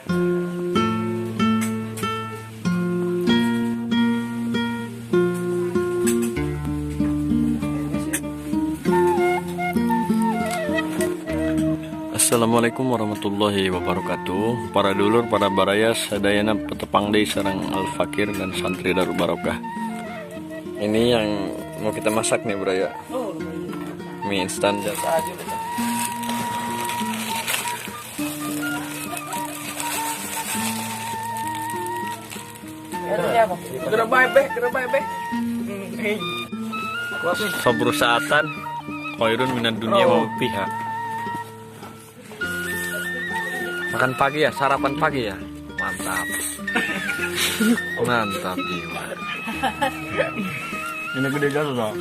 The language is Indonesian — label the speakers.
Speaker 1: Assalamualaikum warahmatullahi wabarakatuh. Para dulur, para barayas, sadayana petepang deui sareng Al Fakir dan santri Darul Barokah. Ini yang mau kita masak nih, Bro ya. Mie instan jasa aja gitu. Sabrusaatan khairun minad dunya wa fiha. Makan pagi ya, sarapan pagi ya. Mantap. Mantap jiwa. Ini gede gas loh.